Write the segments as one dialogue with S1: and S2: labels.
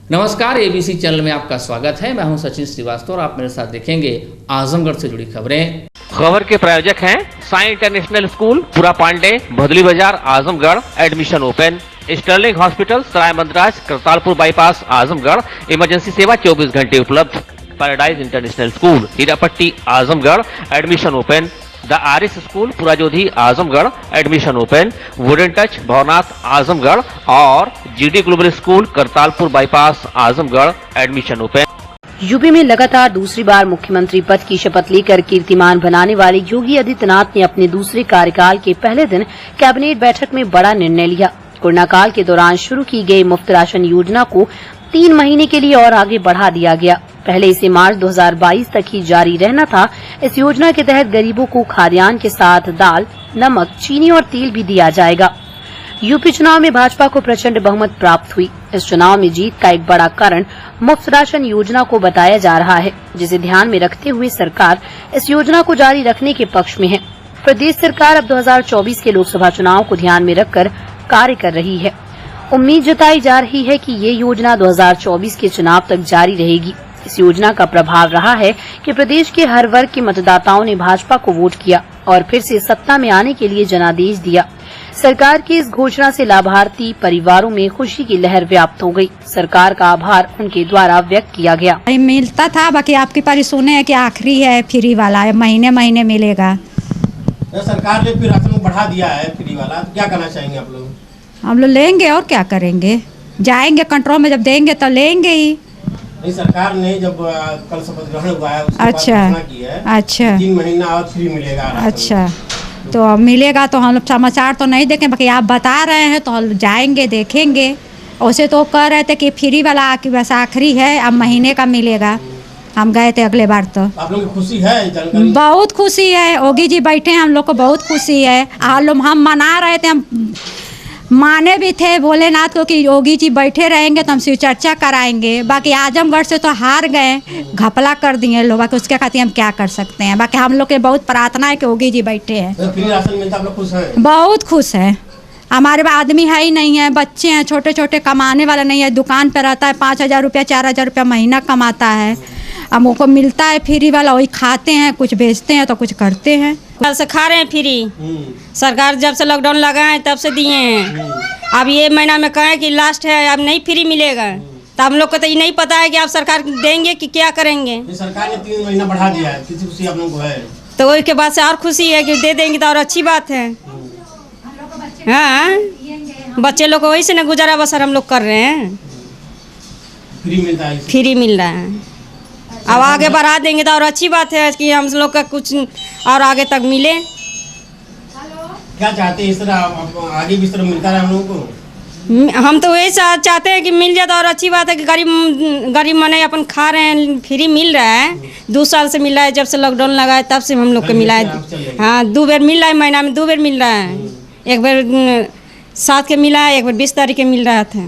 S1: नमस्कार, ABC channel में आपका स्वागत है। मैं हूं सचिन श्रीवास्तव और आप मेरे साथ देखेंगे आजमगढ़ से जुड़ी खबरें।
S2: खबर के प्रायोजक हैं साई इंटरनेशनल स्कूल, पुरा Pande, Bhadli Bazar, Azamgarh. Admission open. Sterling hospital, Sarai Mandraj, Kartarpur bypass, Azamgarh. Emergency सेवा 24 घंटे उपलब्ध। Paradise International school, Hirapatti, Azamgarh. Admission open. The Aaris school, Purajodhi, Azamgarh. Admission open. Wooden touch, Bhavnath, Azamgarh. और GD global school, Kartarpur bypass, Azamgarh. Admission open.
S3: UP में लगातार दूसरी बार मुख्यमंत्री पद की शपथ लेकर कीर्तिमान बनाने वाले योगी आदित्यनाथ ने अपने दूसरे कार्यकाल के पहले दिन कैबिनेट बैठक में बड़ा निर्णय लिया। कोरोना काल के दौरान शुरू की गई मुफ्त राशन योजना को 3 महीने के लिए और आगे बढ़ा दिया गया। पहले इसे मार्च 2022 तक ही जारी रहना था। इस योजना के तहत गरीबों को खाद्यान्न के साथ दाल, नमक, चीनी और तेल भी दिया जाएगा। यूपी चुनाव में भाजपा को प्रचंड बहुमत प्राप्त हुई। इस चुनाव में जीत का एक बड़ा कारण मुफ्त राशन योजना को बताया जा रहा है, जिसे ध्यान में रखते हुए सरकार इस योजना को जारी रखने के पक्ष में है। प्रदेश सरकार अब 2024 के लोकसभा चुनाव को ध्यान में रखकर कार्य कर रही है। उम्मीद जताई जा रही है कि ये योजना 2024 के चुनाव तक जारी रहेगी। इस योजना का प्रभाव रहा है कि प्रदेश के हर वर्ग के मतदाताओं ने भाजपा को वोट किया और फिर से सत्ता में आने के लिए जनादेश दिया। सरकार की इस घोषणा से लाभार्थी परिवारों में खुशी की लहर व्याप्त हो गई। सरकार का आभार उनके द्वारा व्यक्त किया गया।
S4: मिलता था, बाकी आपकी पारी सुने है कि आखिरी है फ्री वाला, महीने महीने मिलेगा।
S5: सरकार ने फिर राशन बढ़ा दिया है फ्री वाला, तो क्या करना चाहेंगे आप लोग?
S4: हम लोग लेंगे और क्या करेंगे, जाएंगे कंट्रोल में, जब देंगे तो लेंगे ही।
S5: नहीं, सरकार ने जब कल शपथ ग्रहण हुआ है उसके
S4: अच्छा
S5: बाद घोषणा की है,
S4: अच्छा
S5: 3 महीना और फ्री मिलेगा।
S4: अच्छा, तो अब मिलेगा तो हम लोग समाचार तो नहीं देखें, बाकी आप बता रहे हैं तो हम जाएंगे देखेंगे। वैसे तो कह रहे थे कि फ्री वाला बस आखिरी है, अब महीने का मिलेगा। हम गए थे अगले बार। तो
S5: आप लोग को खुशी है? जानकारी
S4: बहुत खुशी है, योगी जी बैठे हैं, हम लोग को बहुत खुशी है। हम मना रहे थे, हम माने भी थे भोलेनाथ को कि योगी जी बैठे रहेंगे तो हम शिव चर्चा कराएंगे। बाकी आजमगढ़ से तो हार गए, घपला कर दिए लोग, बाकी उसके खातिर हम क्या कर सकते हैं। बाकी हम लोग के बहुत प्रार्थना है कि योगी जी बैठे हैं।
S5: तो फ्री राशन मिलता, आप लोग खुश हैं?
S4: बहुत खुश है। हमारे पास आदमी है ही नहीं है, बच्चे हैं छोटे छोटे, कमाने वाला नहीं है, दुकान पर रहता है, 5,000 रुपया 4,000 रुपया महीना कमाता है। अब उनको मिलता है फ्री वाला, वही खाते हैं, कुछ बेचते हैं तो कुछ करते हैं।
S6: कल से खा रहे हैं फ्री। सरकार जब से लॉकडाउन लगा है तब से दिए हैं। अब ये महीना में कहें कि लास्ट है, अब नहीं फ्री मिलेगा, तो हम लोग को तो ये नहीं पता है कि आप सरकार देंगे कि क्या करेंगे।
S5: सरकार ने 3 महीना बढ़ा दिया है, किसी खुशी आप लोगों को है?
S6: तो वही के बाद से और खुशी है कि दे देंगे तो और अच्छी बात है। हाँ, बच्चे लोग को वही से न गुजारा बसर हम लोग कर रहे हैं।
S5: फ्री मिलता है,
S6: फ्री मिल रहा है। अब आगे बढ़ा देंगे तो और अच्छी बात है कि हम लोग का कुछ और आगे तक मिले।
S5: क्या चाहते हैं इस तरह आगे भी इस तरह मिलता रहे हम लोगों को?
S6: हम तो वही चाहते हैं कि मिल जाए तो और अच्छी बात है कि गरीब मने अपन खा रहे हैं, फ्री मिल रहा है। 2 साल से मिल रहा है, जब से लॉकडाउन लगा है तब से हम लोग को मिला है। हाँ, 2 बार मिल रहा है, महीना में 2 बार मिल रहा है। एक बार 7 के मिला है, एक बार 20 तारीख के मिल रहा था।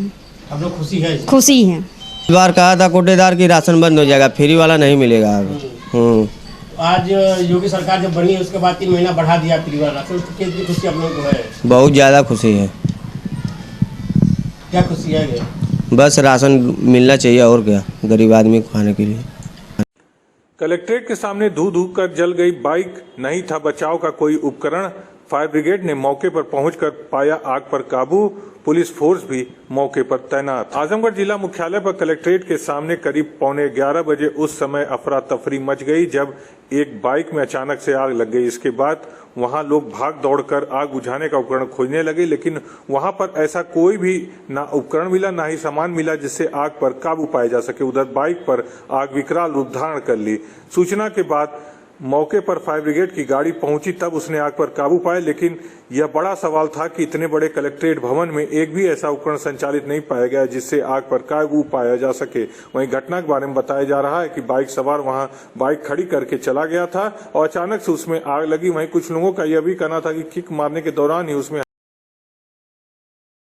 S5: हम लोग खुशी है?
S6: खुशी है।
S7: इस बार कहा था कोटेदार की राशन बंद हो जाएगा, फ्री वाला नहीं मिलेगा अब।
S5: आज योगी सरकार जब बनी उसके बाद 3 महीना बढ़ा दिया फ्री वाला राशन, तो कितनी खुशी आप लोगों को है?
S7: बहुत ज़्यादा खुशी है।
S5: क्या खुशी है?
S7: बस राशन मिलना चाहिए, और क्या, गरीब आदमी को खाने के लिए।
S8: कलेक्ट्रेट के सामने धू धू कर जल गई बाइक, नहीं था बचाव का कोई उपकरण। फायर ब्रिगेड ने मौके पर पहुंचकर पाया आग पर काबू। पुलिस फोर्स भी मौके पर तैनात। आजमगढ़ जिला मुख्यालय पर कलेक्ट्रेट के सामने करीब 11:15 बजे उस समय अफरा तफरी मच गई जब एक बाइक में अचानक से आग लग गई। इसके बाद वहां लोग भाग दौड़कर आग बुझाने का उपकरण खोजने लगे, लेकिन वहां पर ऐसा कोई भी ना उपकरण मिला, ना ही सामान मिला जिससे आग पर काबू पाया जा सके। उधर बाइक पर आग विकराल रूप धारण कर ली। सूचना के बाद मौके पर फायर ब्रिगेड की गाड़ी पहुंची, तब उसने आग पर काबू पाया, लेकिन यह बड़ा सवाल था कि इतने बड़े कलेक्ट्रेट भवन में एक भी ऐसा उपकरण संचालित नहीं पाया गया जिससे आग पर काबू पाया जा सके। वहीं घटना के बारे में बताया जा रहा है कि बाइक सवार वहां बाइक खड़ी करके चला गया था और अचानक से उसमें आग लगी। वहीं कुछ लोगों का यह भी कहना था कि किक मारने के दौरान ही उसमें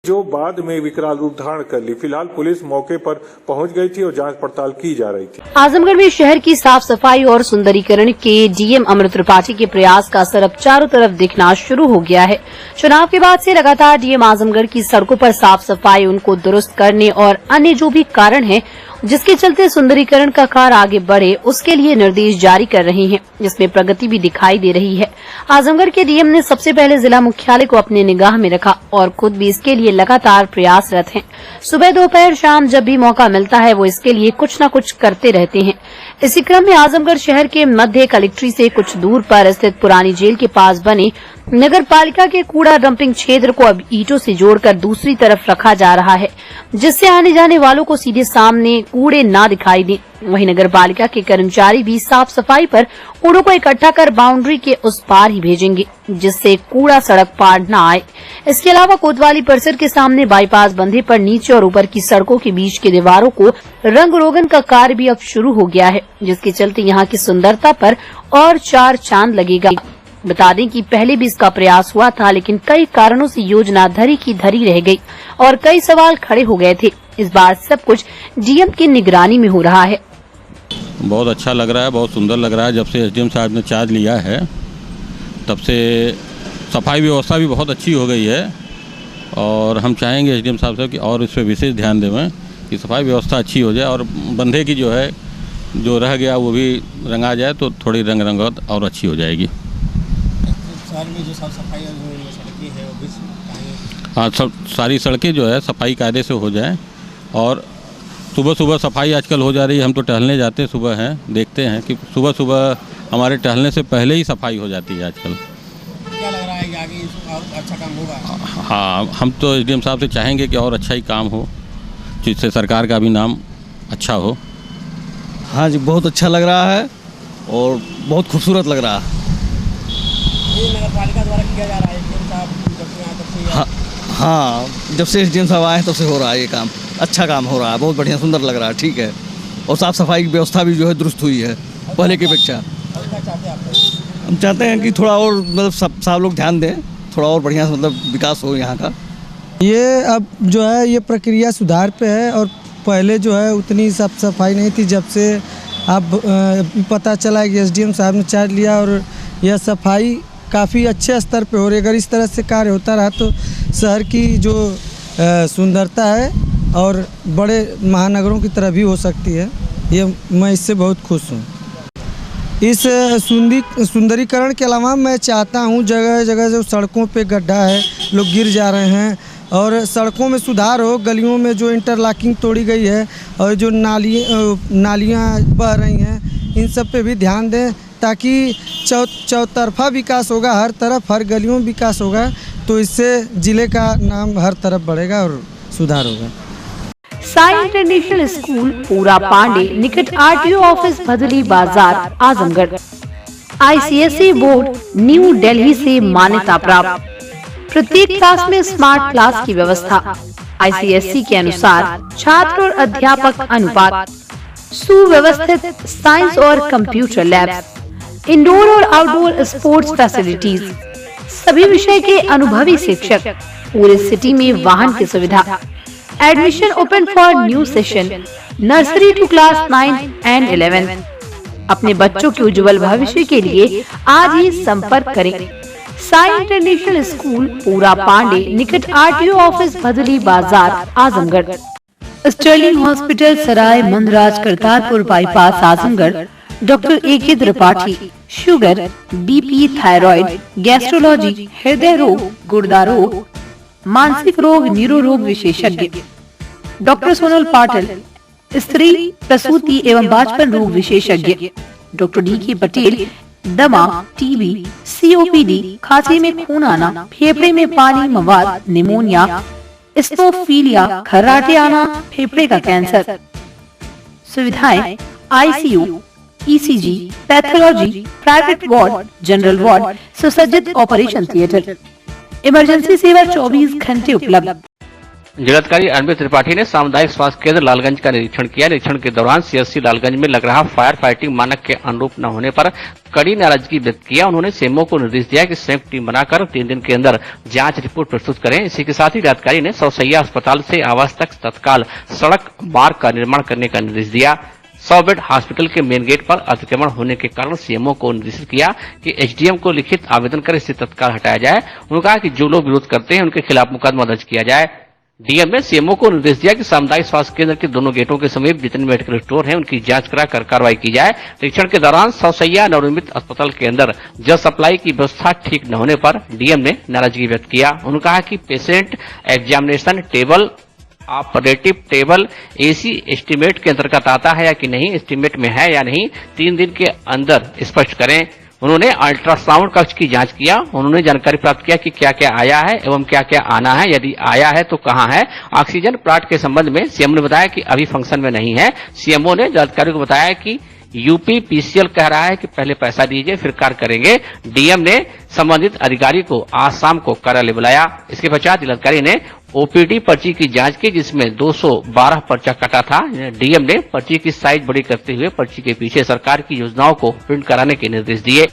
S8: जो बाद में विकराल रूप धारण कर ली। फिलहाल पुलिस मौके पर पहुंच गई थी और जांच पड़ताल की जा रही थी।
S3: आजमगढ़ में शहर की साफ सफाई और सुंदरीकरण के डीएम अमृत त्रिपाठी के प्रयास का असर अब चारों तरफ दिखना शुरू हो गया है। चुनाव के बाद से लगातार डीएम आजमगढ़ की सड़कों पर साफ सफाई, उनको दुरुस्त करने और अन्य जो भी कारण है जिसके चलते सुंदरीकरण का कार्य आगे बढ़े, उसके लिए निर्देश जारी कर रहे हैं, जिसमें प्रगति भी दिखाई दे रही है। आजमगढ़ के डीएम ने सबसे पहले जिला मुख्यालय को अपने निगाह में रखा और खुद भी इसके लिए लगातार प्रयासरत हैं। सुबह, दोपहर, शाम जब भी मौका मिलता है वो इसके लिए कुछ न कुछ करते रहते हैं। इसी क्रम में आजमगढ़ शहर के मध्य कलेक्ट्री से कुछ दूर पर स्थित पुरानी जेल के पास बने नगर पालिका के कूड़ा डंपिंग क्षेत्र को अब ईंटों से जोड़कर दूसरी तरफ रखा जा रहा है, जिससे आने जाने वालों को सीधे सामने कूड़े ना दिखाई दें। वहीं नगर पालिका के कर्मचारी भी साफ सफाई पर कूड़ों को इकट्ठा कर बाउंड्री के उस पार ही भेजेंगे, जिससे कूड़ा सड़क पार न आए। इसके अलावा कोतवाली परिसर के सामने बाईपास बंधे पर नीचे और ऊपर की सड़कों के बीच की दीवारों को रंग रोगन का कार्य भी अब शुरू हो गया है, जिसके चलते यहाँ की सुंदरता पर और चार चांद लगेगा। बता दें कि पहले भी इसका प्रयास हुआ था, लेकिन कई कारणों से योजना धरी की धरी रह गई और कई सवाल खड़े हो गए थे। इस बार सब कुछ डीएम की निगरानी में हो रहा है।
S9: बहुत अच्छा लग रहा है, बहुत सुंदर लग रहा है। जब से एसडीएम साहब ने चार्ज लिया है तब से सफाई व्यवस्था भी बहुत अच्छी हो गई है और हम चाहेंगे एसडीएम साहब से कि और इस पर विशेष ध्यान देवें कि सफाई व्यवस्था अच्छी हो जाए और बंधे की जो रह गया वो भी रंगा जाए तो थोड़ी रंगत और अच्छी हो जाएगी।
S5: शहर में जो साफ सफाई सड़कें हैं वो भी
S9: हाँ, सारी सड़कें जो है सफाई कायदे से हो जाए और सुबह सुबह सफाई आजकल हो जा रही है। हम तो टहलने जाते हैं, सुबह हैं, देखते हैं कि सुबह सुबह हमारे टहलने से पहले ही सफाई हो जाती है आजकल।
S5: क्या लग रहा है कि आगे और अच्छा काम होगा?
S9: हाँ, हम तो एसडीएम साहब से चाहेंगे कि और अच्छा ही काम हो, जिससे सरकार का भी नाम अच्छा हो।
S10: हाँ जी, बहुत अच्छा लग रहा है और बहुत खूबसूरत लग रहा है।
S5: ये नगर पालिका द्वारा किया जा रहा है एसडीएम साहब जब से यहाँ तक से
S10: हाँ, जब से एसडीएम साहब आए तब से हो रहा है ये काम। अच्छा काम हो रहा है, बहुत बढ़िया, सुंदर लग रहा है, ठीक है। और साफ सफाई की व्यवस्था भी जो है दुरुस्त हुई है पहले की अपेक्षा। हम चाहते हैं कि थोड़ा और मतलब सब लोग ध्यान दें, थोड़ा और बढ़िया मतलब विकास हो यहाँ का।
S11: ये अब जो है ये प्रक्रिया सुधार पे है और पहले जो है उतनी साफ सफाई नहीं थी। जब से अब पता चला कि एसडीएम साहब ने चार्ज लिया और यह सफाई काफ़ी अच्छे स्तर पे हो रही है। अगर इस तरह से कार्य होता रहा तो शहर की जो सुंदरता है और बड़े महानगरों की तरह भी हो सकती है। ये मैं इससे बहुत खुश हूँ। इस सुंदरीकरण के अलावा मैं चाहता हूँ जगह जगह जो सड़कों पे गड्ढा है, लोग गिर जा रहे हैं और सड़कों में सुधार हो। गलियों में जो इंटरलॉकिंग तोड़ी गई है और जो नालियाँ बह रही हैं, इन सब पे भी ध्यान दें ताकि चौतरफा विकास होगा, हर तरफ हर गलियों में विकास होगा, तो इससे जिले का नाम हर तरफ बढ़ेगा और सुधार होगा।
S3: साई इंटरनेशनल स्कूल पूरा पांडे निकट RTO office Bhadli Bazar Azamgarh. ICSE board new Delhi से मान्यता प्राप्त। प्रत्येक क्लास में स्मार्ट क्लास की व्यवस्था। आईसीएसई के अनुसार छात्र और अध्यापक अनुपात। सुव्यवस्थित साइंस और कंप्यूटर लैब। इंडोर और आउटडोर स्पोर्ट्स फैसिलिटीज। सभी विषय के अनुभवी शिक्षक। पूरे सिटी में वाहन की सुविधा। Admission open for new session nursery to class 9 and 11। अपने बच्चों के उज्जवल भविष्य के लिए आज ही संपर्क करें। साई इंटरनेशनल स्कूल पूरा पांडे निकट RTO office Bhadli Bazar Azamgarh. Sterling hospital Sarai Mandraj Kartarpur bypass Azamgarh. Doctor AK Tripathi sugar, BP, thyroid, gastrology, हृदय रोग, गुर्दा रोग, मानसिक रोग, न्यूरो रोग विशेषज्ञ। डॉक्टर सोनल पाटिल स्त्री प्रसूति एवं बाजपन रोग विशेषज्ञ। डॉक्टर DK पटेल दमा, TB, COPD, खांसी में खून आना, फेफड़े में पानी मवाद, निमोनिया, स्नोफीलिया, खर्राटे आना, फेफड़े का कैंसर। सुविधाएं ICU, ECG, pathology, private ward, general ward, सुसज्जित ऑपरेशन थिएटर। इमरजेंसी सेवा 24 घंटे उपलब्ध।
S2: जिलाधिकारी अरविंद त्रिपाठी ने सामुदायिक स्वास्थ्य केंद्र लालगंज का निरीक्षण किया। निरीक्षण के दौरान सीएससी लालगंज में लग रहा फायर फाइटिंग मानक के अनुरूप न होने पर कड़ी नाराजगी व्यक्त किया। उन्होंने सीएमओ को निर्देश दिया कि संयुक्त टीम बनाकर 3 दिन के अंदर जांच रिपोर्ट प्रस्तुत करें। इसी के साथ ही जिलाधिकारी ने सौसैया अस्पताल से आवास तक तत्काल सड़क मार्ग का निर्माण करने का निर्देश दिया। 100 बेड हॉस्पिटल के मेन गेट पर अतिक्रमण होने के कारण सीएमओ को निर्देशित किया कि एसडीएम को लिखित आवेदन कर इसे तत्काल हटाया जाए। उन्होंने कहा कि जो लोग विरोध करते हैं उनके खिलाफ मुकदमा दर्ज किया जाए। डीएम ने सीएमओ को निर्देश दिया कि सामुदायिक स्वास्थ्य केंद्र के दोनों गेटों के समीप जितने मेडिकल स्टोर हैं उनकी जांच कराकर कार्रवाई की जाए। निरीक्षण के दौरान सौसैया नवनिर्मित अस्पताल के अंदर जल सप्लाई की व्यवस्था ठीक न होने पर डीएम ने नाराजगी व्यक्त किया। उन्होंने कहा कि patient examination table, operative table AC estimate के अंतर्गत आता है या कि नहीं, एस्टीमेट में है या नहीं, 3 दिन के अंदर स्पष्ट करें। उन्होंने अल्ट्रासाउंड कक्ष की जांच किया। उन्होंने जानकारी प्राप्त किया कि क्या क्या आया है एवं क्या क्या आना है, यदि आया है तो कहां है। ऑक्सीजन प्लांट के संबंध में सीएम ने बताया कि अभी फंक्शन में नहीं है। सीएमओ ने जिलाधिकारियों को बताया कि यूपी पीसीएल कह रहा है कि पहले पैसा दीजिए फिर कार्य करेंगे। डीएम ने संबंधित अधिकारी को आज शाम को कार्यालय बुलाया। इसके पश्चात जिलाधिकारी ने ओपीडी पर्ची की जांच की, जिसमें 212 पर्चा कटा था। डीएम ने पर्ची की साइज बड़ी करते हुए पर्ची के पीछे सरकार की योजनाओं को प्रिंट कराने के निर्देश दिए।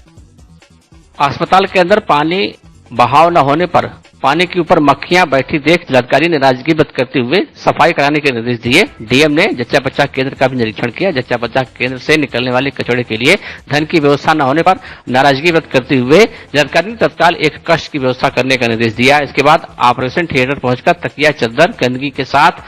S2: अस्पताल के अंदर पानी बहाव न होने पर पानी के ऊपर मक्खियां बैठी देख जिलाधिकारी ने नाराजगी व्यक्त करते हुए सफाई कराने के निर्देश दिए। डीएम ने जच्चा बच्चा केंद्र का भी निरीक्षण किया। जच्चा बच्चा केंद्र से निकलने वाले कचरे के लिए धन की व्यवस्था न होने पर नाराजगी व्यक्त करते हुए जिलाधिकारी ने तत्काल एक कक्ष की व्यवस्था करने का निर्देश दिया। इसके बाद ऑपरेशन थिएटर पहुंचकर तकिया, चद्दर, गंदगी के साथ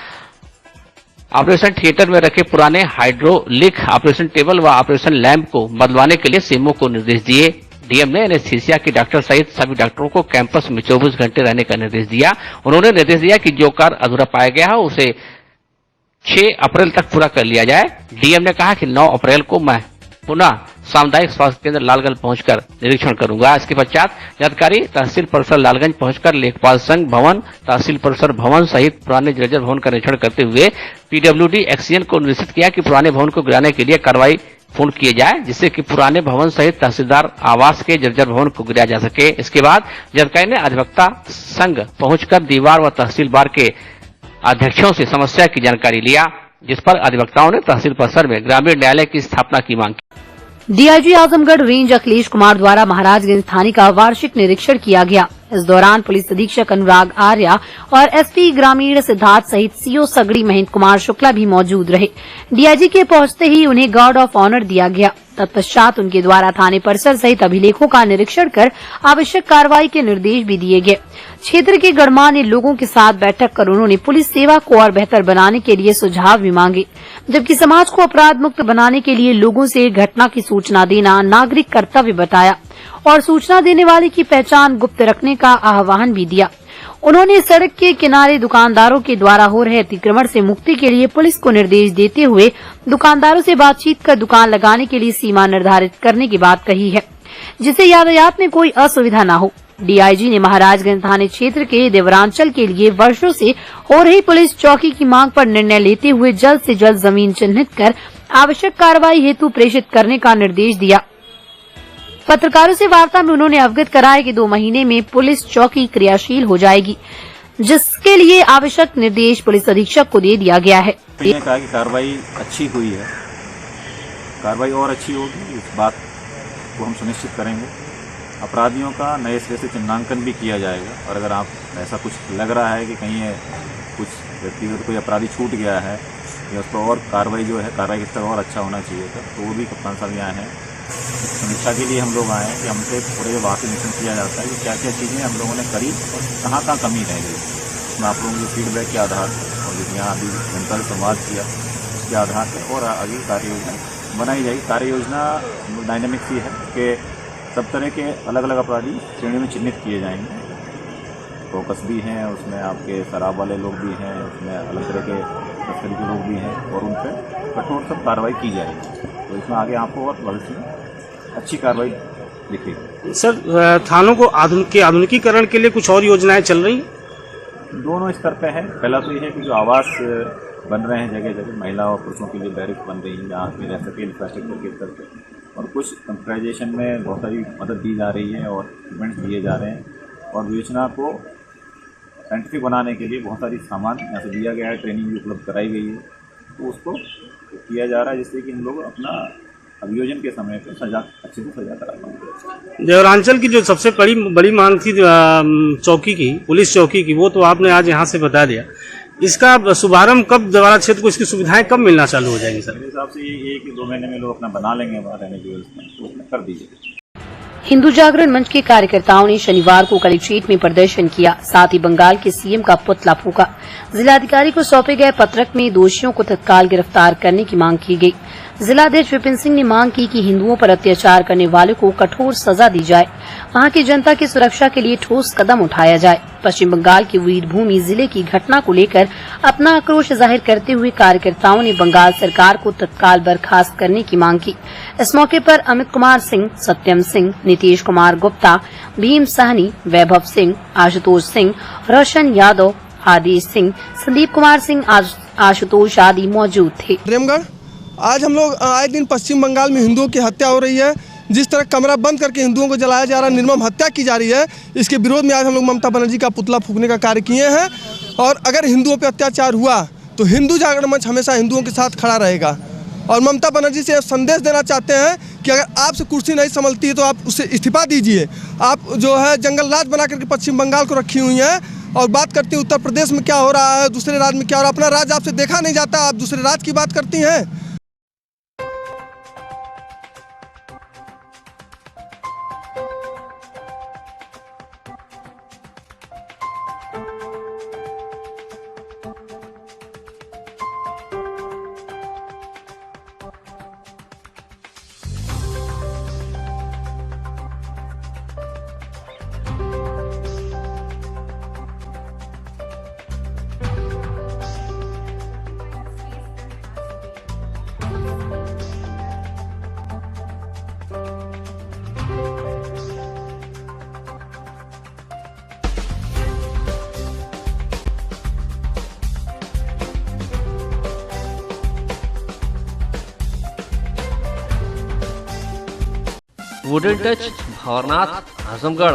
S2: ऑपरेशन थिएटर में रखे पुराने हाइड्रोलिक ऑपरेशन टेबल व ऑपरेशन लैंप को बदलवाने के लिए सीएमओ को निर्देश दिए। डीएम ने एनेस्थीसिया के डॉक्टर सहित सभी डॉक्टरों को कैंपस में 24 घंटे रहने का निर्देश दिया। उन्होंने निर्देश दिया कि जो कार्य अधूरा पाया गया है उसे 6 अप्रैल तक पूरा कर लिया जाए। डीएम ने कहा कि 9 अप्रैल को मैं पुनः सामुदायिक स्वास्थ्य केंद्र लालगंज पहुंचकर निरीक्षण करूंगा। इसके पश्चात जिलाधिकारी तहसील परिसर लालगंज पहुंचकर लेखपाल संघ भवन, तहसील परिसर भवन सहित पुराने जर्जर भवन का निरीक्षण करते हुए पीडब्ल्यूडी एक्सीएन को निर्देशित किया कि पुराने भवन को गिराने के लिए कार्रवाई पूर्ण किए जाए, जिससे कि पुराने भवन सहित तहसीलदार आवास के जर्जर भवन को गिराया जा सके। इसके बाद जिलाधिकारी ने अधिवक्ता संघ पहुंचकर दीवार व तहसील बार के अध्यक्षों से समस्या की जानकारी लिया, जिस पर अधिवक्ताओं ने तहसील परिसर में ग्रामीण न्यायालय की स्थापना की मांग की।
S3: डीआईजी आजमगढ़ रेंज अखिलेश कुमार द्वारा महाराजगंज थाने का वार्षिक निरीक्षण किया गया। इस दौरान पुलिस अधीक्षक अनुराग आर्या और एसपी ग्रामीण सिद्धार्थ सहित सीओ सगड़ी महेंद्र कुमार शुक्ला भी मौजूद रहे। डीआईजी के पहुंचते ही उन्हें गार्ड ऑफ ऑनर दिया गया। तत्पश्चात उनके द्वारा थाने परिसर सहित अभिलेखों का निरीक्षण कर आवश्यक कार्रवाई के निर्देश भी दिए गए। क्षेत्र के गणमान्य लोगों के साथ बैठक कर उन्होंने पुलिस सेवा को और बेहतर बनाने के लिए सुझाव भी मांगे, जबकि समाज को अपराध मुक्त बनाने के लिए लोगों से घटना की सूचना देना नागरिक कर्तव्य बताया और सूचना देने वाले की पहचान गुप्त रखने का आह्वान भी दिया। उन्होंने सड़क के किनारे दुकानदारों के द्वारा हो रहे अतिक्रमण से मुक्ति के लिए पुलिस को निर्देश देते हुए दुकानदारों से बातचीत कर दुकान लगाने के लिए सीमा निर्धारित करने की बात कही है, जिससे यातायात में कोई असुविधा न हो। डीआईजी ने महाराजगंज थाने क्षेत्र के देवरांचल के लिए वर्षों से हो रही पुलिस चौकी की मांग पर निर्णय लेते हुए जल्द से जल्द जमीन चिन्हित कर आवश्यक कार्रवाई हेतु प्रेषित करने का निर्देश दिया। पत्रकारों से वार्ता में उन्होंने अवगत कराया कि 2 महीने में पुलिस चौकी क्रियाशील हो जाएगी, जिसके लिए आवश्यक निर्देश पुलिस अधीक्षक को दे दिया गया है।
S12: उन्होंने कहा कि कार्रवाई अच्छी हुई है, कार्रवाई और अच्छी होगी, इस बात को हम सुनिश्चित करेंगे। अपराधियों का नए सिरे से चिन्हांकन भी किया जाएगा और अगर आप ऐसा कुछ लग रहा है कि कहीं कुछ व्यक्तिगत कोई अपराधी छूट गया है या उस पर और कार्रवाई जो है कार्रवाई का स्तर और अच्छा होना चाहिए था, तो वो भी कप्तान साहब यहाँ हैं। समीक्षा के लिए हम लोग आए हैं कि हमसे पूरे वाकई निरीक्षण किया जाता है कि क्या क्या चीज़ें हम लोगों ने करी और कहाँ कहाँ कमी रह गई। उसमें आप लोगों के फीडबैक के आधार पर और जो यहाँ अभी जनता से संवाद किया उसके आधार पर और आगे कार्य योजना बनाई जाएगी। कार्य योजना डायनेमिक्स ही है कि सब तरह के अलग अलग अपराधी श्रेणी में चिन्हित किए जाएंगे। फोकस भी हैं, उसमें आपके शराब वाले लोग भी हैं, उसमें अलग तरह के तस्करी के लोग भी हैं और उन पर कठोर सब कार्रवाई की जाएगी। तो इसमें आगे आपको और भविष्य में अच्छी कार्रवाई दिखेगी।
S5: सर, थानों को आधुनिकीकरण के लिए कुछ और योजनाएं चल रही हैं?
S12: दोनों स्तर पे है। पहला तो ये है कि जो आवास बन रहे हैं जगह जगह महिला और पुरुषों के लिए बैरिक्स बन रही है जहाँ पे रह सके इंफ्रास्ट्रक्चर के स्तर पर, और कुछ कंप्यूटराइजेशन में बहुत सारी मदद दी जा रही है और इक्विपमेंट्स दिए जा रहे हैं और योजना को साइंटिफिक बनाने के लिए बहुत सारी सामान यहाँ से दिया गया है, ट्रेनिंग भी उपलब्ध कराई गई है, तो उसको किया जा रहा है जिससे कि हम लोग अपना अभियोजन के समय पर अच्छे से सजा करा पाएंगे।
S5: देवरांचल की जो सबसे बड़ी मांग थी चौकी की, पुलिस चौकी की, वो तो आपने आज यहाँ से बता दिया। इसका शुभारंभ कब, दोबारा क्षेत्र को इसकी सुविधाएं कब मिलना चालू हो जाएंगी सर?
S12: मेरे हिसाब से ये 1-2 महीने में लोग अपना बना लेंगे वहाँ रहने की व्यवस्था, तो उसमें कर दीजिए।
S3: हिंदू जागरण मंच के कार्यकर्ताओं ने शनिवार को कलेक्ट्रेट में प्रदर्शन किया, साथ ही बंगाल के सीएम का पुतला फूका। जिलाधिकारी को सौंपे गए पत्रक में दोषियों को तत्काल गिरफ्तार करने की मांग की गई। जिलाध्यक्ष विपिन सिंह ने मांग की कि हिंदुओं पर अत्याचार करने वालों को कठोर सजा दी जाए, वहां की जनता की सुरक्षा के लिए ठोस कदम उठाया जाए। पश्चिम बंगाल की वीरभूमि जिले की घटना को लेकर अपना आक्रोश जाहिर करते हुए कार्यकर्ताओं ने बंगाल सरकार को तत्काल बर्खास्त करने की मांग की। इस मौके पर अमित कुमार सिंह, सत्यम सिंह, नीतीश कुमार गुप्ता, भीम सहनी, वैभव सिंह, आशुतोष सिंह, रोशन यादव, आदेश सिंह, संदीप कुमार सिंह, आशुतोष आदि मौजूद थे।
S11: आज हम लोग आए दिन पश्चिम बंगाल में हिंदुओं की हत्या हो रही है, जिस तरह कमरा बंद करके हिंदुओं को जलाया जा रहा है, निर्मम हत्या की जा रही है, इसके विरोध में आज हम लोग ममता बनर्जी का पुतला फूकने का कार्य किए हैं। और अगर हिंदुओं पर अत्याचार हुआ तो हिंदू जागरण मंच हमेशा हिंदुओं के साथ खड़ा रहेगा। और ममता बनर्जी से संदेश देना चाहते हैं कि अगर आपसे कुर्सी नहीं संभलती है तो आप उससे इस्तीफा दीजिए। आप जो है जंगल राज बना करके पश्चिम बंगाल को रखी हुई हैं और बात करती हैं उत्तर प्रदेश में क्या हो रहा है, दूसरे राज्य में क्या हो रहा है। अपना राज्य आपसे देखा नहीं जाता, आप दूसरे राज्य की बात करती हैं।
S2: Wooden touch Bhavarnath Azamgarh,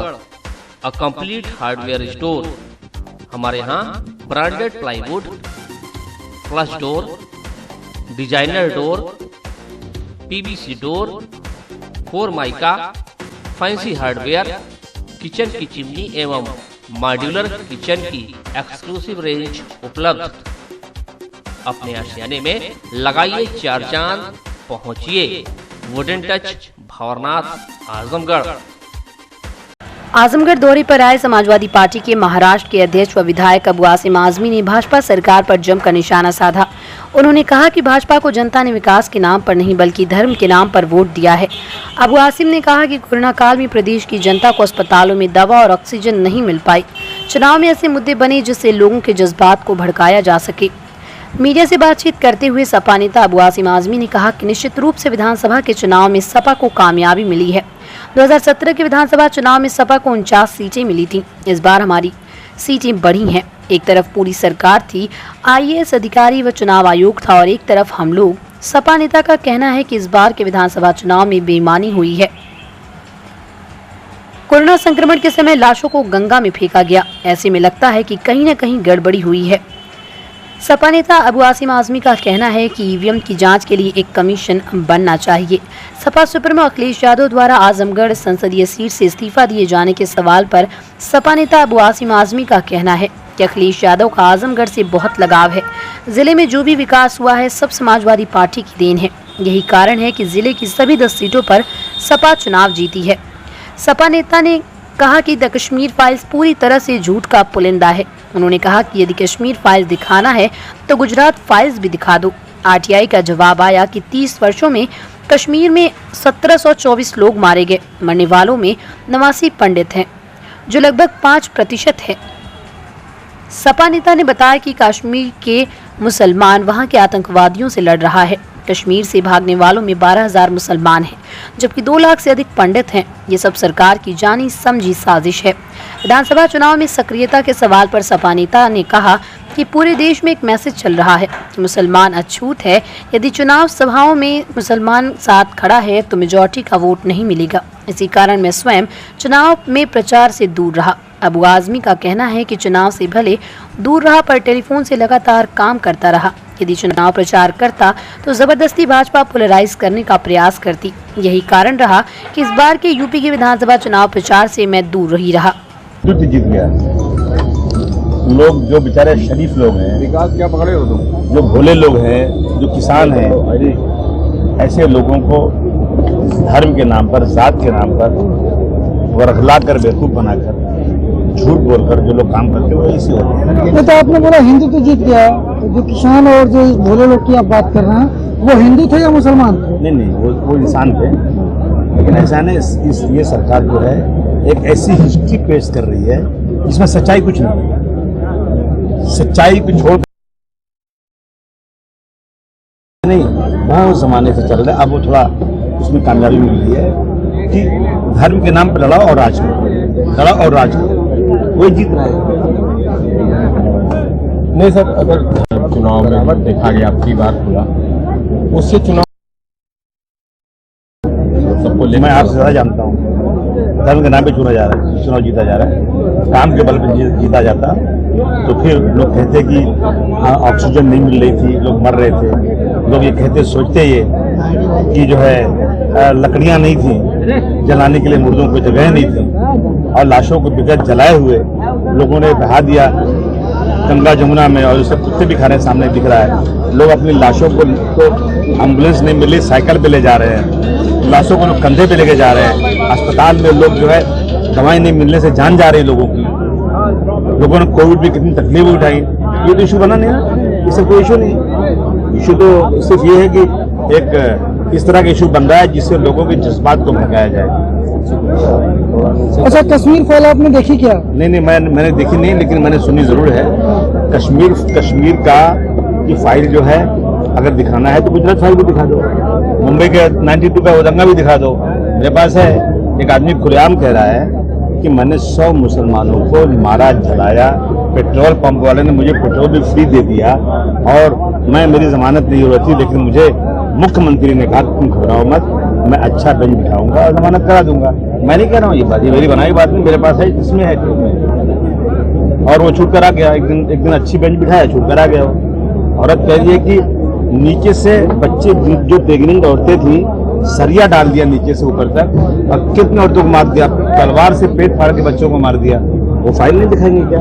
S2: a complete hardware store. हमारे यहाँ branded plywood, flush door, designer door, PVC door, Formica, fancy hardware, kitchen की चिमनी एवं मॉड्यूलर किचन की एक्सक्लूसिव रेंज उपलब्ध। अपने आशियाने में लगाइए 4 चांद, पहुंचिए वुडन टच भवरनाथ आजमगढ़।
S3: आजमगढ़ दौरे पर आए समाजवादी पार्टी के महाराष्ट्र के अध्यक्ष व विधायक अबू आसिम आजमी ने भाजपा सरकार पर जमकर निशाना साधा। उन्होंने कहा कि भाजपा को जनता ने विकास के नाम पर नहीं बल्कि धर्म के नाम पर वोट दिया है। अबू आसिम ने कहा कि कोरोना काल में प्रदेश की जनता को अस्पतालों में दवा और ऑक्सीजन नहीं मिल पाई। चुनाव में ऐसे मुद्दे बने जिससे लोगों के जज्बात को भड़काया जा सके। मीडिया से बातचीत करते हुए सपा नेता अबू आसिम आजमी ने कहा कि निश्चित रूप से विधानसभा के चुनाव में सपा को कामयाबी मिली है। 2017 के विधानसभा चुनाव में सपा को 49 सीटें मिली थी। इस बार हमारी सीटें बढ़ी हैं। एक तरफ पूरी सरकार थी, IAS अधिकारी व चुनाव आयोग था, और एक तरफ हम लोग। सपा नेता का कहना है कि इस बार के विधानसभा चुनाव में बेईमानी हुई है। कोरोना संक्रमण के समय लाशों को गंगा में फेंका गया, ऐसे में लगता है कि कहीं न कहीं गड़बड़ी हुई है। सपा नेता अबू आसिम आजमी का कहना है कि ईवीएम की जांच के लिए एक कमीशन बनना चाहिए। सपा सुप्रीमो अखिलेश यादव द्वारा आजमगढ़ संसदीय सीट से इस्तीफा दिए जाने के सवाल पर सपा नेता अबू आसिम आजमी का कहना है कि अखिलेश यादव का आजमगढ़ से बहुत लगाव है। जिले में जो भी विकास हुआ है सब समाजवादी पार्टी की देन है। यही कारण है कि जिले की सभी 10 सीटों पर सपा चुनाव जीती है। सपा नेता ने कहा कि द कश्मीर फाइल्स पूरी तरह से झूठ का पुलिंदा है। उन्होंने कहा कि यदि कश्मीर फाइल्स दिखाना है तो गुजरात फाइल्स भी दिखा दो। RTI का जवाब आया कि 30 वर्षों में कश्मीर में 1724 लोग मारे गए। मरने वालों में 89 पंडित हैं, जो लगभग 5% है। सपा नेता ने बताया कि कश्मीर के मुसलमान वहां के आतंकवादियों से लड़ रहा है। कश्मीर से भागने वालों में 12,000 मुसलमान हैं, जबकि 2 लाख से अधिक पंडित हैं। ये सब सरकार की जानी समझी साजिश है। विधानसभा चुनाव में सक्रियता के सवाल पर सपा नेता ने कहा कि पूरे देश में एक मैसेज चल रहा है कि मुसलमान अछूत है। यदि चुनाव सभाओं में मुसलमान साथ खड़ा है तो मेजॉरिटी का वोट नहीं मिलेगा। इसी कारण मैं स्वयं चुनाव में प्रचार से दूर रहा। अबू आजमी का कहना है कि चुनाव से भले दूर रहा पर टेलीफोन से लगातार काम करता रहा। यदि चुनाव प्रचार करता तो जबरदस्ती भाजपा पोलराइज करने का प्रयास करती। यही कारण रहा कि इस बार के यूपी के विधानसभा चुनाव प्रचार से मैं दूर ही रहा।
S13: जीत गया। लोग जो बेचारे शरीफ लोग हैं, विकास क्या पकड़े हो तुम, जो भोले लोग हैं, जो किसान हैं, ऐसे लोगों को धर्म के नाम पर, जात के नाम पर वरखला कर, बेवकूफ बनाकर, झूठ बोलकर जो लोग काम करते हैं वो इसी होते हैं।
S11: ये तो आपने बोला हिंदू तो जीत गया, जो किसान और जो भोले लोग की आप बात कर रहे हैं वो हिंदू थे या मुसलमान थे?
S13: नहीं, वो इंसान थे। लेकिन ऐसा नहीं, ये सरकार जो है एक ऐसी हिस्ट्री पेश कर रही है जिसमें सच्चाई कुछ नहीं है। सच्चाई को छोड़ नहीं, बहुत जमाने से चल रहा है। अब वो थोड़ा उसमें कामयाबी मिली है कि धर्म के नाम पर लड़ाओ और राज करो, लड़ाओ और राज करो, वही जीत रहा है।
S14: नहीं सर, अगर चुनाव में देखा गया आपकी बात हुआ, उससे चुनाव सबको
S13: मैं आपसे ज्यादा जानता हूँ। धर्म के नाम पे चुना जा रहा है, चुनाव जीता जा रहा है, काम के बल पर जीता जाता तो फिर लोग कहते कि हाँ ऑक्सीजन नहीं मिल रही थी, लोग मर रहे थे। लोग ये कहते सोचते ये कि जो है लकड़ियां नहीं थी जलाने के लिए, मुर्दों को जगह नहीं थी और लाशों को बिगड़ जलाए हुए लोगों ने बहा दिया गंगा जमुना में, और उससे कुत्ते भी खाने सामने दिख रहा है। लोग अपनी लाशों को तो एम्बुलेंस नहीं मिली, साइकिल पे ले जा रहे हैं, लाशों को लोग कंधे पे लेके जा रहे हैं। अस्पताल में लोग जो है दवाई नहीं मिलने से जान जा रही लोगों की। लोगों ने कोविड में कितनी तकलीफ उठाई, ये तो इशू बना नहीं ना, ये सब कोई इशू नहीं। इशू तो सिर्फ ये है कि एक इस तरह का इशू बन रहा है जिससे लोगों के जज्बात को भड़काया जाए।
S11: अच्छा, कश्मीर फाइल आपने देखी क्या?
S13: नहीं, मैंने देखी नहीं, लेकिन मैंने सुनी जरूर है। कश्मीर का की फाइल जो है अगर दिखाना है तो गुजरात फाइल भी दिखा दो, मुंबई के 92 का दंगा भी दिखा दो। मेरे पास है, एक आदमी खुलेआम कह रहा है कि मैंने 100 मुसलमानों को मारा, जलाया, पेट्रोल पंप वाले ने मुझे पेट्रोल भी फ्री दे दिया और मेरी जमानत नहीं हो रही थी, लेकिन मुझे मुख्यमंत्री ने कहा तुम घबराओ मत, मैं अच्छा बेंच बिठाऊंगा और जमानत करा दूंगा। मैं नहीं कह रहा हूँ ये बात, ये मेरी बनाई बात नहीं, मेरे पास है, इसमें है। और वो छूट कर आ गया, एक दिन अच्छी बेंच बिठाया, छूट कर आ गया। औरत कह रही है कि नीचे से बच्चे, जो प्रेग्नेंट औरतें थी, सरिया डाल दिया नीचे से ऊपर तक, और कितने औरतों को मार दिया, तलवार से पेट फाड़ के बच्चों को मार दिया। वो फाइल नहीं दिखाएंगे क्या?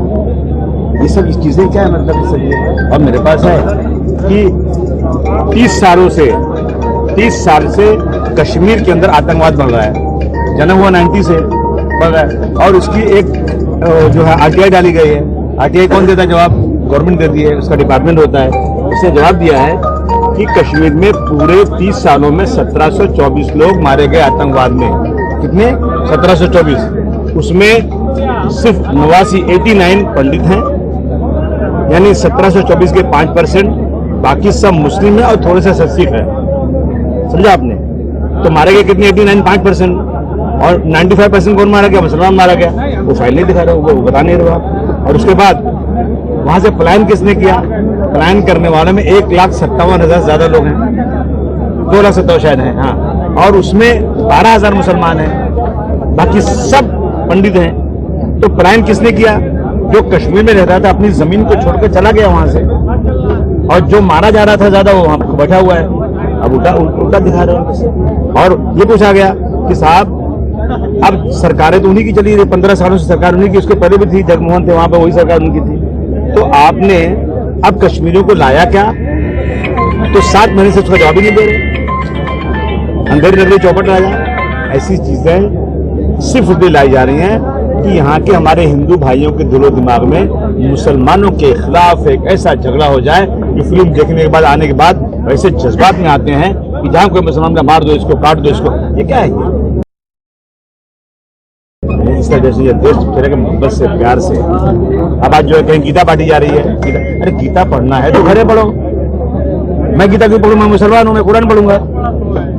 S13: ये सब चीजें क्या है, मतलब सही। और मेरे पास है कि 30 साल से कश्मीर के अंदर आतंकवाद बढ़ रहा है। जन्म हुआ 90 से बढ़ रहा है, और उसकी एक जो है RTI डाली गई है। RTI कौन देता है जवाब? गवर्नमेंट देती है, उसका डिपार्टमेंट होता है। उसने जवाब दिया है कि कश्मीर में पूरे 30 सालों में 1724 लोग मारे गए आतंकवाद में। कितने? 1724। उसमें सिर्फ 89 पंडित हैं, यानी 1724 के 5%, बाकी सब मुस्लिम है और थोड़े से सिख है। समझा आपने? तो मारे गए कितने? 89, 5%, और 95% कौन मारा गया? मुसलमान मारा गया। वो फाइल नहीं दिखा रहे, वो बता नहीं रहे आप। और उसके बाद वहां से पलायन किसने किया? पलायन करने वालों में 1,57,000 से ज्यादा लोग हैं, 2,57,000 शायद हैं, हाँ। और उसमें 12,000 मुसलमान हैं, बाकी सब पंडित हैं। तो पलायन किसने किया? जो कश्मीर में रहता था, अपनी जमीन को छोड़कर चला गया वहां से, और जो मारा जा रहा था ज्यादा वो वहां बैठा हुआ है। अब उल्टा दिखा रहे हो। और ये पूछा गया कि साहब अब सरकारें तो उन्हीं की चली रही, 15 सालों से सरकार उन्हीं की, उसके पहले भी थी, जगमोहन थे वहां पे, वही सरकार उनकी थी। तो आपने अब कश्मीरियों को लाया क्या? तो 7 महीने से उसका जवाब ही नहीं दे रहे। अंधेरी नगरी चौपट राजा, ऐसी चीजें सिर्फ इसलिए लाई जा रही हैं कि यहाँ के हमारे हिंदू भाइयों के दिलो दिमाग में मुसलमानों के खिलाफ एक ऐसा झगड़ा हो जाए कि फिल्म देखने के बाद, आने के बाद वैसे जज्बात में आते हैं कि जहां कोई मुसलमान का मार दो, इसको काट दो, इसको। ये क्या है? इस तरह से देश चलेगा मोहब्बत से, प्यार से। अब आज जो है कहीं गीता बांटी जा रही है, अरे गीता पढ़ना है तो घरे पढ़ो, मैं गीता क्यों पढ़ूँ? मैं मुसलमान हूँ, मैं कुरान पढ़ूंगा।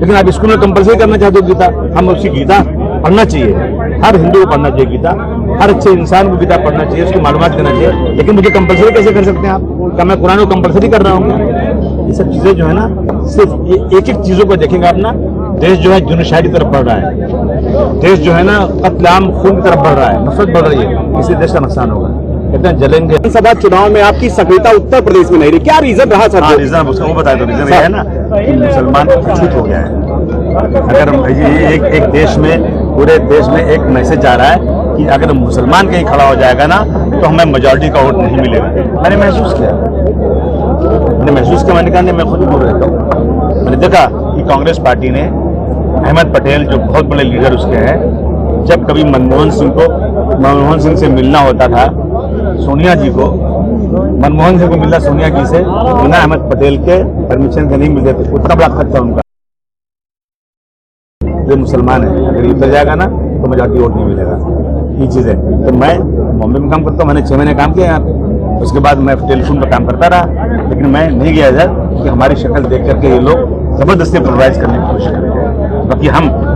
S13: लेकिन आप स्कूल में कंपलसरी करना चाहते हो गीता। हम उसकी गीता पढ़ना चाहिए, हर हिंदू को पढ़ना चाहिए गीता, हर अच्छे इंसान को गीता पढ़ना चाहिए, उसकी मालूमात करना चाहिए। लेकिन मुझे कंपलसरी कैसे कर सकते हैं आप? क्या मैं कुरान को कंपलसरी कर रहा हूँ? ये सब चीजें जो है ना, सिर्फ एक एक चीजों को देखेंगे अपना। देश जो है जुनूशाही की तरफ बढ़ रहा है, देश जो है ना कत्लेआम खून की तरफ बढ़ रहा है, नफरत बढ़ रही है, इससे देश का नुकसान होगा। कहते हैं जलेंगे।
S15: विधानसभा चुनाव में आपकी सक्रियता उत्तर प्रदेश में नहीं रही, क्या रीजन रहा सर?
S13: रीजन वो बताए तो रीजन ये है ना कि मुसलमान अछूत हो गया है। अगर एक देश में, पूरे देश में एक मैसेज आ रहा है कि अगर मुसलमान कहीं खड़ा हो जाएगा ना तो हमें मेजॉरिटी का वोट नहीं मिलेगा। मैंने महसूस किया, मैंने कहा नहीं, मैं खुद दूर रहता हूँ। मैंने देखा कि कांग्रेस पार्टी ने अहमद पटेल जो बहुत बड़े लीडर उसके हैं, जब कभी मनमोहन सिंह से मिलना होता था, सोनिया जी को, मनमोहन सिंह को मिलना सोनिया जी से बिना अहमद पटेल के परमिशन के नहीं मिलते थे। उतना बड़ा खत था उनका। ये मुसलमान है, अगर ये मिल जाएगा ना तो मेजॉरिटी वोट नहीं मिलेगा। ये चीज़ है। तो मैं बॉम्बे में काम करता हूँ, मैंने 6 महीने काम किया यहाँ पे। उसके बाद मैं टेलीफोन पर काम करता रहा, लेकिन मैं नहीं गया इधर कि हमारी शक्ल देख करके ये लोग जबरदस्ती पोलराइज करने की कोशिश करेंगे। बाकी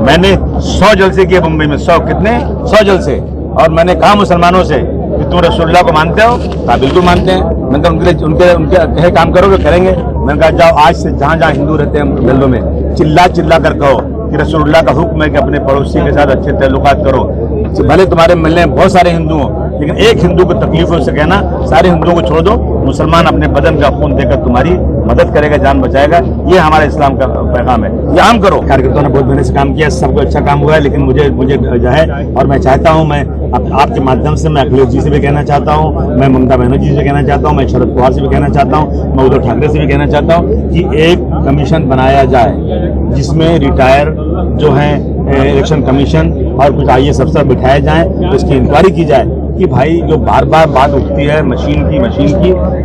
S13: मैंने 100 जलसे किए मुंबई में, 100 जलसे। और मैंने कहा मुसलमानों से कि तुम रसूलुल्लाह को मानते हो? कहा बिल्कुल मानते हैं। मैंने कहा उनके कहे काम करोगे? करेंगे। मैंने कहा जाओ आज से जहाँ जहाँ हिंदू रहते हैं गलों में चिल्ला कर कहो कि रसूलुल्लाह का हुक्म है कि अपने पड़ोसी के साथ अच्छे ताल्लुकात करो। भले तुम्हारे मिलने में बहुत सारे हिंदू हो, लेकिन एक हिंदू को तकलीफ हो उससे कहना सारे हिंदुओं को छोड़ दो, मुसलमान अपने बदन का खून देकर तुम्हारी मदद करेगा, जान बचाएगा। ये हमारा इस्लाम का पैगाम है, ये आम करो। कार्यकर्ताओं ने बहुत मेहनत से काम किया, सबको अच्छा काम हुआ है। लेकिन मुझे जो है, और मैं चाहता हूँ, मैं आपके माध्यम से मैं अखिलेश जी से भी कहना चाहता हूँ, मैं ममता बनर्जी जी से कहना चाहता हूँ, मैं शरद पवार से भी कहना चाहता हूँ, मैं उद्धव ठाकरे से भी कहना चाहता हूँ कि एक कमीशन बनाया जाए जिसमें रिटायर जो है इलेक्शन कमीशन और कुछ IAS अफसर बिठाए जाएं, तो इसकी इंक्वायरी की जाए कि भाई जो बार बार बात उठती है मशीन की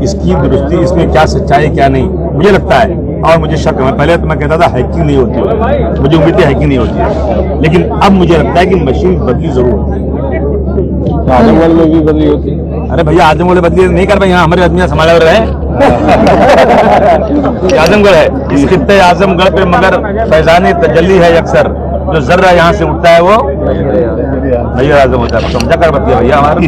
S13: इसकी दुरुस्ती, इसमें क्या सच्चाई है क्या नहीं। मुझे लगता है और मुझे शक है, पहले तो मैं कहता था हैकिंग नहीं होती है, मुझे उम्मीद है हैकिंग नहीं होती है, लेकिन अब मुझे लगता है कि मशीन बदली जरूर होती है।
S14: आजमगढ़ में भी बदली होती है?
S13: अरे भैया आजमगढ़ बदली नहीं कर भाई, यहाँ हमारे आदमी समाज रहे हैं। आजमगढ़ है, इस खित्ते आजमगढ़ पे मगर फैजानी तजल्ली है अक्सर, जो जर्रा यहाँ से उठता है वो नैयर आजम होता है। समझा कर बतिया भैया हमारा।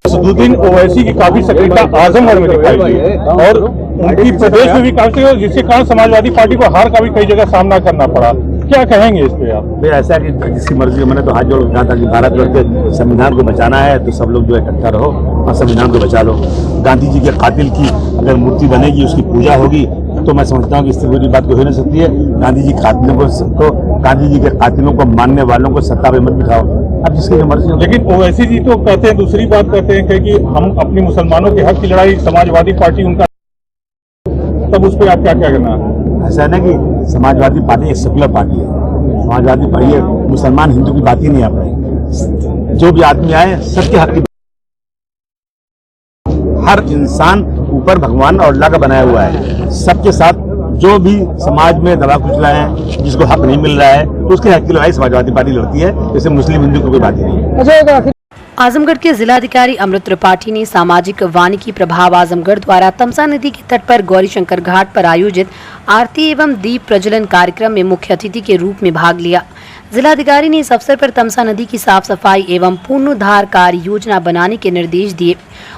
S8: सदुद्दीन ओवैसी की काफी सक्रियता आजमगढ़ में दिखाई दी और उनकी प्रदेश में भी काफी, जिसके कारण समाजवादी पार्टी को हार का भी कई जगह सामना करना पड़ा। क्या कहेंगे इस पे आप?
S13: भाई ऐसा है कि जिसकी मर्जी, मैंने तो हाथ जोड़ कहा था कि भारतवर्ष के संविधान को बचाना है तो सब लोग जो इकट्ठा रहो और संविधान को बचा लो। गांधी जी के कातिल की अगर मूर्ति बनेगी, उसकी पूजा होगी, तो मैं समझता हूँ कि इससे बुरी बात कोई हो नहीं सकती है। गांधी जी के कातिलों को मानने वालों को सत्ता पे मत बिठाओ, अब जिसकी जो मर्जी हो।
S8: लेकिन ओवैसी जी तो कहते हैं, दूसरी बात कहते हैं कि हम अपनी मुसलमानों के हक की लड़ाई, समाजवादी पार्टी उनका, तब उस पर आप क्या कहना है?
S13: ऐसा है ना कि समाजवादी पार्टी एक सेकुलर पार्टी है, समाजवादी पार्टी मुसलमान हिंदू की बात ही नहीं आ पाई। जो भी आदमी आए सबके हक की, हर इंसान ऊपर भगवान और अल्लाह का बनाया हुआ है, सबके साथ जो भी समाज में दबा कुचला है, जिसको हक नहीं मिल रहा है, उसके हक की लड़ाई समाजवादी पार्टी लड़ती है। जैसे मुस्लिम हिंदू को कोई बात ही नहीं है।
S3: आजमगढ़ के जिलाधिकारी अमृत त्रिपाठी ने सामाजिक वानिकी प्रभाव आजमगढ़ द्वारा तमसा नदी के तट पर गौरीशंकर घाट पर आयोजित आरती एवं दीप प्रज्वलन कार्यक्रम में मुख्य अतिथि के रूप में भाग लिया। जिलाधिकारी ने इस अवसर पर तमसा नदी की साफ सफाई एवं पुनरुद्धार कार्य योजना बनाने के निर्देश दिए।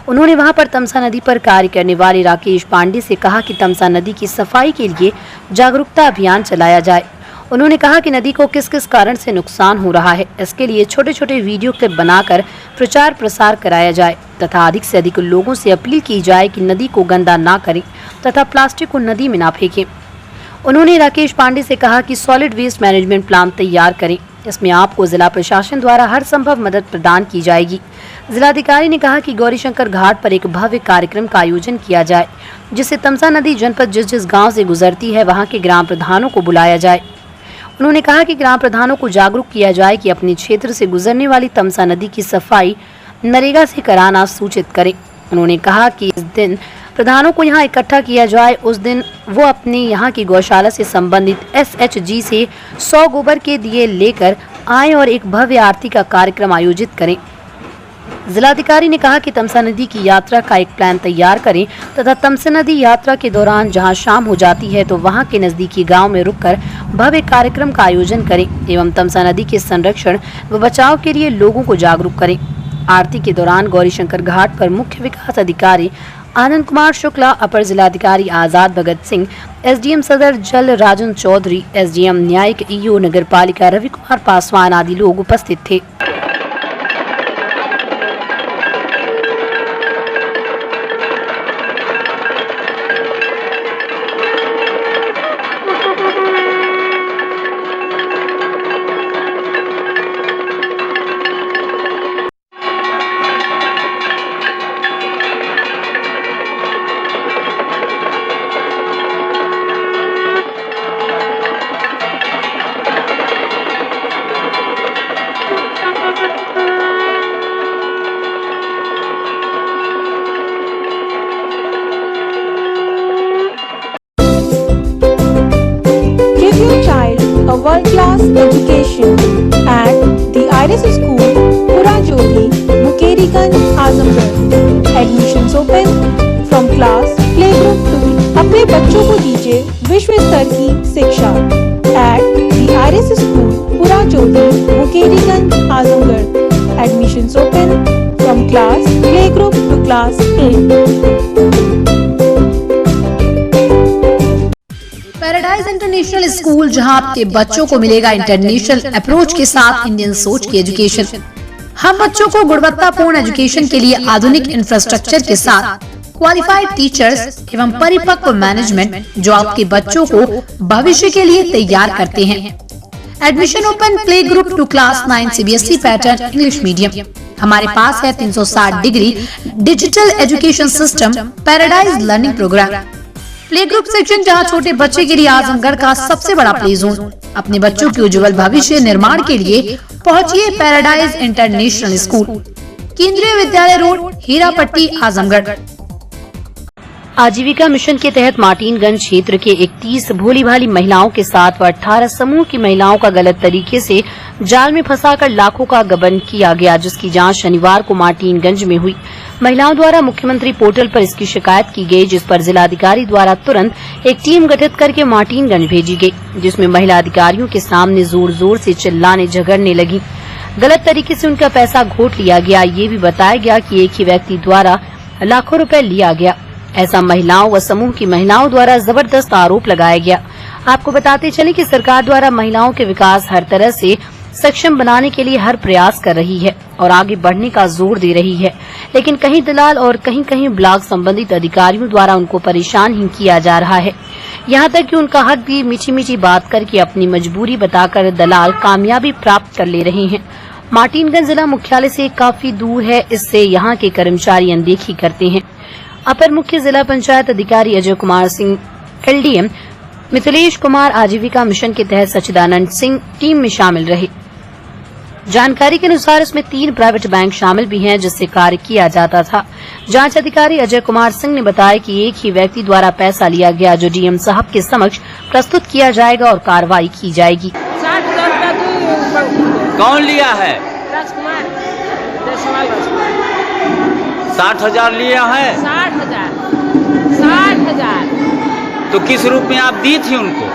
S3: उन्होंने वहां पर तमसा नदी पर कार्य करने वाले राकेश पांडे से कहा कि तमसा नदी की सफाई के लिए जागरूकता अभियान चलाया जाए। उन्होंने कहा कि नदी को किस किस कारण से नुकसान हो रहा है, इसके लिए छोटे छोटे वीडियो क्लिप बनाकर प्रचार प्रसार कराया जाए तथा अधिक से अधिक लोगों से अपील की जाए कि नदी को गंदा ना करें तथा प्लास्टिक को नदी में ना फेंकें। उन्होंने राकेश पांडे से कहा कि सॉलिड वेस्ट मैनेजमेंट प्लान तैयार करें, इसमें आपको जिला प्रशासन द्वारा हर संभव मदद प्रदान की जाएगी। जिलाधिकारी ने कहा कि गौरीशंकर घाट पर एक भव्य कार्यक्रम का आयोजन किया जाए, जिससे तमसा नदी जनपद जिस गाँव से गुजरती है वहाँ के ग्राम प्रधानों को बुलाया जाए। उन्होंने कहा कि ग्राम प्रधानों को जागरूक किया जाए कि अपने क्षेत्र से गुजरने वाली तमसा नदी की सफाई नरेगा से कराना सूचित करें। उन्होंने कहा कि इस दिन प्रधानों को यहाँ इकट्ठा किया जाए, उस दिन वो अपने यहाँ की गौशाला से संबंधित SHG से 100 गोबर के दिए लेकर आए और एक भव्य आरती का कार्यक्रम आयोजित करें। जिलाधिकारी ने कहा कि तमसा नदी की यात्रा का एक प्लान तैयार करें तथा तमसा नदी यात्रा के दौरान जहां शाम हो जाती है तो वहां के नजदीकी गांव में रुककर भव्य कार्यक्रम का आयोजन करें एवं तमसा नदी के संरक्षण व बचाव के लिए लोगों को जागरूक करें। आरती के दौरान गौरीशंकर घाट पर मुख्य विकास अधिकारी आनंद कुमार शुक्ला, अपर जिलाधिकारी आजाद भगत सिंह, एसडीएम सदर जल राजन चौधरी, एसडीएम न्यायिक ईओ नगर पालिका रवि कुमार पासवान आदि लोग उपस्थित थे।
S16: A world-class education at the Iris School, Pura Jyoti, Mukeriganj, Azamgarh. Admissions open from class playgroup to। अपने बच्चों को दीजिए विश्व स्तर की शिक्षा at the Iris School, Pura Jyoti, Mukeriganj, Azamgarh. Admissions open from class playgroup to class 8।
S3: Paradise International school, जहां आपके बच्चों को मिलेगा इंटरनेशनल अप्रोच के साथ इंडियन सोच की एजुकेशन। हम बच्चों को गुणवत्तापूर्ण एजुकेशन के लिए आधुनिक इंफ्रास्ट्रक्चर के साथ क्वालिफाइड टीचर्स एवं परिपक्व मैनेजमेंट जो आपके बच्चों को भविष्य के लिए तैयार करते हैं। Admission open play group to class 9 CBSE pattern English medium. हमारे पास है 360 degree digital education system paradise learning program. Play group section, जहां छोटे बच्चे के लिए आजमगढ़ का सबसे बड़ा प्ले जोन। अपने बच्चों के उज्जवल भविष्य निर्माण के लिए पहुंचिए पैराडाइज इंटरनेशनल स्कूल, केंद्रीय विद्यालय रोड, हीरापट्टी, आजमगढ़। आजीविका मिशन के तहत मार्टिनगंज क्षेत्र के 31 भोली भाली महिलाओं के साथ व 18 समूह की महिलाओं का गलत तरीके से जाल में फंसाकर लाखों का गबन किया गया, जिसकी जांच शनिवार को मार्टिनगंज में हुई। महिलाओं द्वारा मुख्यमंत्री पोर्टल पर इसकी शिकायत की गई, जिस पर जिलाधिकारी द्वारा तुरंत एक टीम गठित करके मार्टिनगंज भेजी गई, जिसमें महिला अधिकारियों के सामने जोर जोर से चिल्लाने झगड़ने लगी। गलत तरीके से उनका पैसा घोट लिया गया। ये भी बताया गया कि एक ही व्यक्ति द्वारा लाखों रुपए लिया गया। ऐसा महिलाओं व समूह की महिलाओं द्वारा जबरदस्त आरोप लगाया गया। आपको बताते चले कि सरकार द्वारा महिलाओं के विकास हर तरह से सक्षम बनाने के लिए हर प्रयास कर रही है और आगे बढ़ने का जोर दे रही है, लेकिन कहीं दलाल और कहीं कहीं ब्लॉक संबंधित अधिकारियों द्वारा उनको परेशान ही किया जा रहा है। यहाँ तक कि उनका हक भी मीठी मीठी बात करके अपनी मजबूरी बताकर दलाल कामयाबी प्राप्त कर ले रहे हैं। मार्टिनगंज जिला मुख्यालय से काफी दूर है, इससे यहाँ के कर्मचारी अनदेखी करते हैं। अपर मुख्य जिला पंचायत अधिकारी अजय कुमार सिंह, LDM मिथिलेश कुमार आजीविका मिशन के तहत सच्चिदानंद सिंह टीम में शामिल रहे। जानकारी के अनुसार इसमें 3 प्राइवेट बैंक शामिल भी हैं, जिससे कार्य किया जाता था। जांच अधिकारी अजय कुमार सिंह ने बताया कि एक ही व्यक्ति द्वारा पैसा लिया गया, जो डीएम साहब के समक्ष प्रस्तुत किया जाएगा और कार्रवाई की जाएगी।
S17: कौन लिया है? 60,000 लिया है।
S18: 60,000।
S17: तो किस रूप में आप दी थी उनको?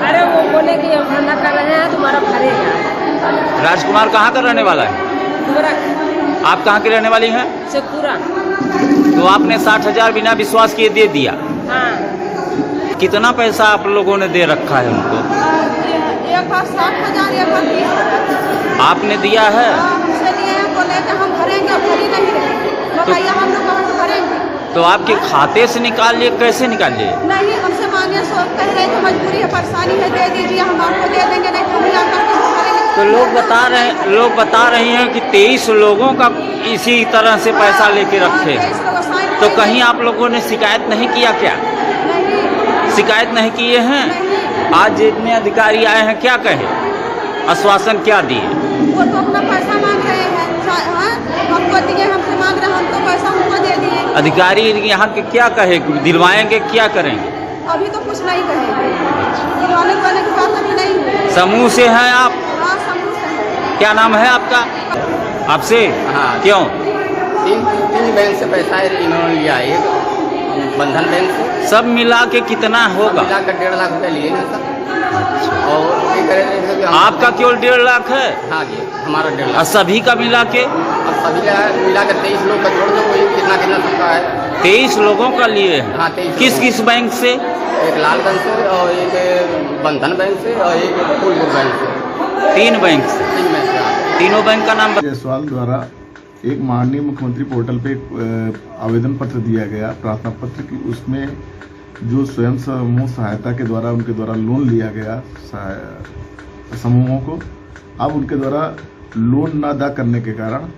S18: अरे वो बोले कि हम धंधा कर रहे हैं, तुम्हारा भरेगा।
S17: राजकुमार कहाँ का रहने वाला है? आप कहाँ की रहने वाली हैं?
S18: शेखपुरा।
S17: तो आपने 60,000 बिना विश्वास किए दे दिया?
S18: हाँ।
S17: कितना पैसा आप लोगों ने दे रखा है उनको?
S18: एक बार 60,000, एक बार 20,000
S17: आपने दिया है?
S18: हमसे लिए हैं, बोले कि हम भरेंगे, अब भरी नहीं रहे। बताइए हम लोग कहाँ से भरेंगे?
S17: तो आपके खाते से निकाल लिए, कैसे निकाल लिए?
S18: नहीं, हमसे मांगे सो कह रहे थे मजबूरी है, परेशानी है, दे दीजिए, हम आपको दे देंगे, नहीं हम यहाँ करके भरेंगे।
S17: तो लोग बता रहे हैं कि 23 लोगों का इसी तरह से पैसा लेके रखे। तो कहीं आप लोगों ने शिकायत नहीं किया क्या? शिकायत नहीं किए हैं? आज जितने अधिकारी आए हैं क्या कहे, आश्वासन क्या दिए?
S18: वो तो अपना पैसा मांग रहे हैं, हमको दिए, हमसे मांग रहे हैं, हमको पैसा हमको दे दिए।
S17: अधिकारी यहाँ के क्या कहे, दिलवाएंगे, क्या करेंगे?
S18: अभी तो कुछ नहीं कहेंगे, दिलवाने वाले की बात अभी नहीं है।
S17: समूह से हैं आप?
S18: हाँ, समूह से।
S17: क्या नाम है आपका? आपसे?
S19: हाँ।
S17: क्यों?
S19: तीन बैंक से पैसा इन्होंने लिया, एक बंधन बैंक से।
S17: सब मिला के कितना होगा?
S19: मिला कर 1.5 लाख रुपया लिए हैं सर। और ये कह रहे थे कि
S17: आपका केवल 1.5 लाख है?
S19: हाँ जी, हमारा 1.5 लाख।
S17: और सभी का मिला के?
S19: और सभी मिला कर 23 लोग का जोड़ दो, वही कितना सबका है।
S17: 23 लोगों का लिए हैं?
S19: हाँ, 23।
S17: किस किस बैंक से?
S19: एक लाल बैंक से और एक बंधन बैंक से और एक फूलपुर बैंक से।
S17: 3 बैंक से?
S19: 3 बैंक से।
S17: तीनों बैंक का नाम?
S20: जायसवाल द्वारा एक माननीय मुख्यमंत्री पोर्टल पे एक आवेदन पत्र दिया गया, प्रार्थना पत्र की। उसमें जो स्वयं समूह सहायता के द्वारा उनके द्वारा लोन लिया गया समूहों को, अब उनके द्वारा लोन न अदा करने के कारण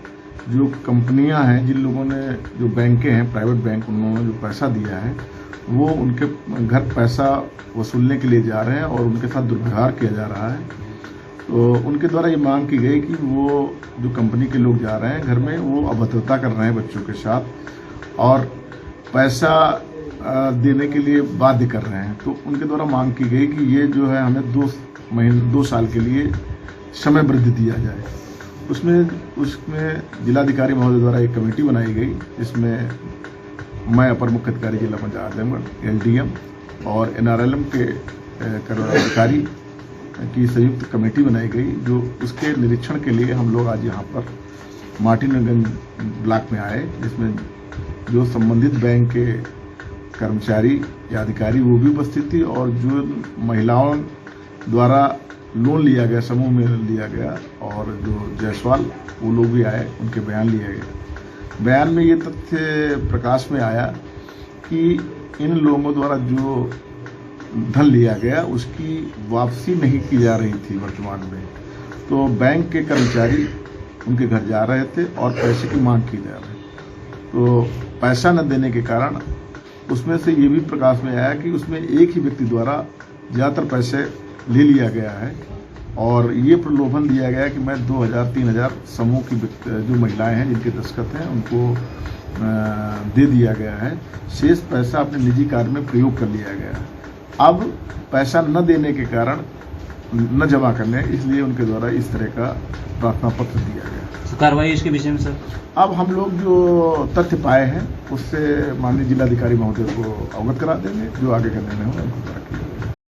S20: जो कंपनियां हैं, जिन लोगों ने, जो बैंकें हैं, प्राइवेट बैंक, उन्होंने जो पैसा दिया है वो उनके घर पैसा वसूलने के लिए जा रहे हैं और उनके साथ दुर्व्यवहार किया जा रहा है। तो उनके द्वारा ये मांग की गई कि वो जो कंपनी के लोग जा रहे हैं घर में, वो अभद्रता कर रहे हैं बच्चों के साथ और पैसा देने के लिए बाध्य कर रहे हैं। तो उनके द्वारा मांग की गई कि ये जो है हमें 2 साल के लिए समय वृद्धि दिया जाए। उसमें जिलाधिकारी महोदय द्वारा एक कमेटी बनाई गई, जिसमें मैं अपर मुख्य अधिकारी जिला पंचायत आजमगढ़, LDM और NRLM के अधिकारी की संयुक्त कमेटी बनाई गई, जो उसके निरीक्षण के लिए हम लोग आज यहाँ पर मार्टिनगंज ब्लॉक में आए, जिसमें जो संबंधित बैंक के कर्मचारी या अधिकारी वो भी उपस्थित थी और जो महिलाओं द्वारा लोन लिया गया, समूह में लिया गया, और जो जायसवाल वो लोग भी आए, उनके बयान लिए गए। बयान में ये तथ्य प्रकाश में आया कि इन लोगों द्वारा जो धन लिया गया उसकी वापसी नहीं की जा रही थी वर्तमान में। तो बैंक के कर्मचारी उनके घर जा रहे थे और पैसे की मांग की जा रही। तो पैसा न देने के कारण उसमें से ये भी प्रकाश में आया कि उसमें एक ही व्यक्ति द्वारा ज़्यादातर पैसे ले लिया गया है और ये प्रलोभन दिया गया कि मैं 2000-3000 समूह की जो महिलाएं हैं जिनके दस्तखत हैं उनको दे दिया गया है। शेष पैसा अपने निजी कार्य में प्रयोग कर लिया गया है। अब पैसा न देने के कारण, न जमा करने, इसलिए उनके द्वारा इस तरह का प्रार्थना पत्र दिया गया।
S17: कार्रवाई इसके विषय में सर?
S20: अब हम लोग जो तथ्य पाए हैं उससे माननीय जिलाधिकारी महोदय को अवगत करा देंगे, जो आगे करने में हो उनको करा।